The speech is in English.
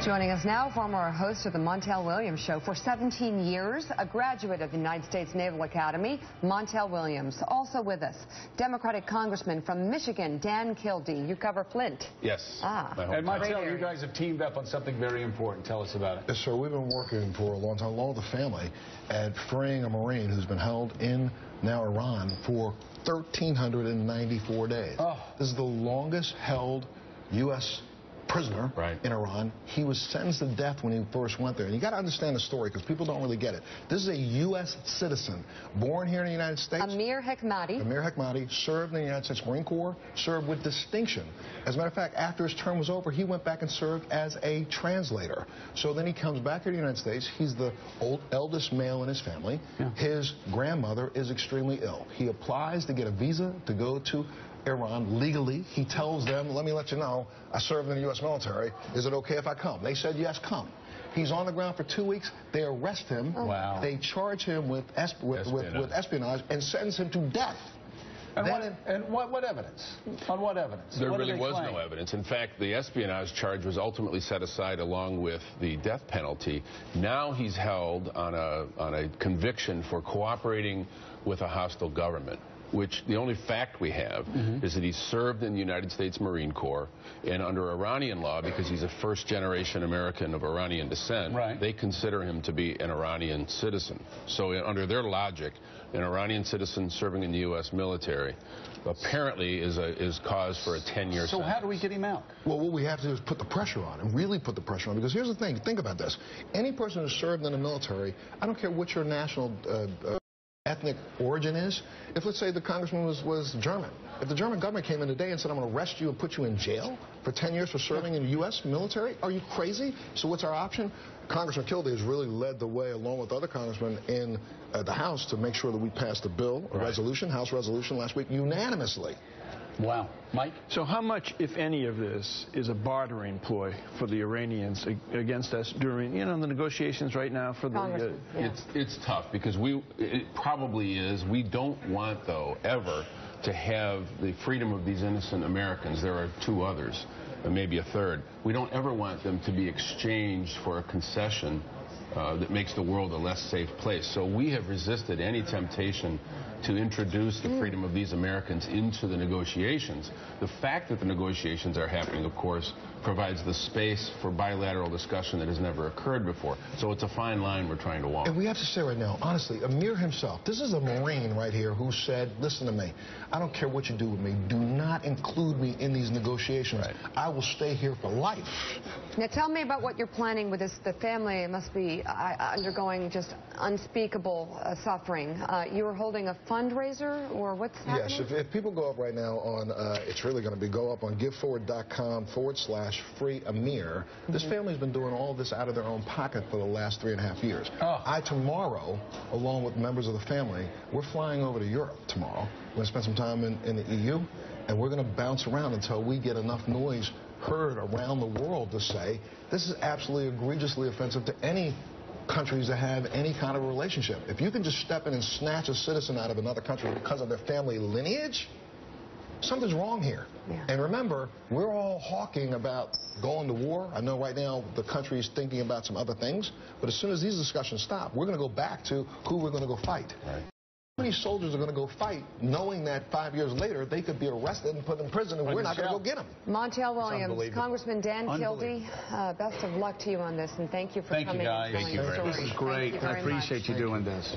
Joining us now, former host of the Montel Williams Show for 17 years, a graduate of the United States Naval Academy, Montel Williams. Also with us, Democratic Congressman from Michigan, Dan Kildee. You cover Flint. Yes. And Montel, you guys have teamed up on something very important. Tell us about it. Yes, sir. We've been working for a long time, along with the family, at freeing a Marine who's been held in now Iran for 1,394 days. This is the longest held U.S. prisoner in Iran. He was sentenced to death when he first went there. And you got to understand the story because people don't really get it. This is a U.S. citizen born here in the United States. Amir Hekmati served in the United States Marine Corps, served with distinction. As a matter of fact, after his term was over, he went back and served as a translator. So then he comes back here to the United States. He's the eldest male in his family. His grandmother is extremely ill. He applies to get a visa to go to Iran legally. He tells them, let me let you know, I served in the U.S. military. Is it okay if I come? They said, yes, come. He's on the ground for 2 weeks. They arrest him. They charge him with espionage and sentence him to death. And what evidence? On what evidence? There really was no evidence. In fact, the espionage charge was ultimately set aside along with the death penalty. Now he's held on a conviction for cooperating with a hostile government, which the only fact we have is that he served in the United States Marine Corps, and under Iranian law, because he's a first-generation American of Iranian descent, they consider him to be an Iranian citizen. So under their logic, an Iranian citizen serving in the U.S. military apparently is cause for a 10-year sentence. So how do we get him out? Well, what we have to do is put the pressure on him, really put the pressure on him, because here's the thing, think about this. Any person who served in the military, I don't care what your national ethnic origin is. If, let's say, the congressman was German, if the German government came in today and said, I'm going to arrest you and put you in jail for 10 years for serving in the U.S. military, are you crazy? So what's our option? Congressman Kildee has really led the way, along with other congressmen in the House, to make sure that we passed a bill, a resolution, House resolution last week, unanimously. Wow. Mike? So how much, if any, of this is a bartering ploy for the Iranians against us during, the negotiations right now for the... It's tough because it probably is. We don't want, though, ever to have the freedom of these innocent Americans. There are two others, and maybe a third. We don't ever want them to be exchanged for a concession that makes the world a less safe place. So we have resisted any temptation to introduce the freedom of these Americans into the negotiations. The fact that the negotiations are happening, of course, provides the space for bilateral discussion that has never occurred before. So it's a fine line we're trying to walk. And we have to say right now, honestly, Amir himself, this is a Marine right here who said, listen to me, I don't care what you do with me, do not include me in these negotiations. I will stay here for life. Now tell me about what you're planning with this. The family must be undergoing just unspeakable suffering. You are holding a fundraiser, or what's happening? Yes, if people go up right now on, it's really going to go up on giveforward.com/free Amir. This family's been doing all this out of their own pocket for the last 3.5 years. Tomorrow, along with members of the family, we're flying over to Europe tomorrow. We're going to spend some time in the EU, and we're going to bounce around until we get enough noise heard around the world to say this is absolutely egregiously offensive to any countries that have any kind of relationship. If you can just step in and snatch a citizen out of another country because of their family lineage, something's wrong here. And remember, we're all hawking about going to war. I know right now the country is thinking about some other things, but as soon as these discussions stop, we're going to go back to who we're going to go fight. How many soldiers are going to go fight knowing that 5 years later they could be arrested and put in prison and we're not going to go get them? Montel Williams, Congressman Dan Kildee, best of luck to you on this, and thank you for coming. Thank you, guys. And telling the story. This is great. I appreciate you doing this.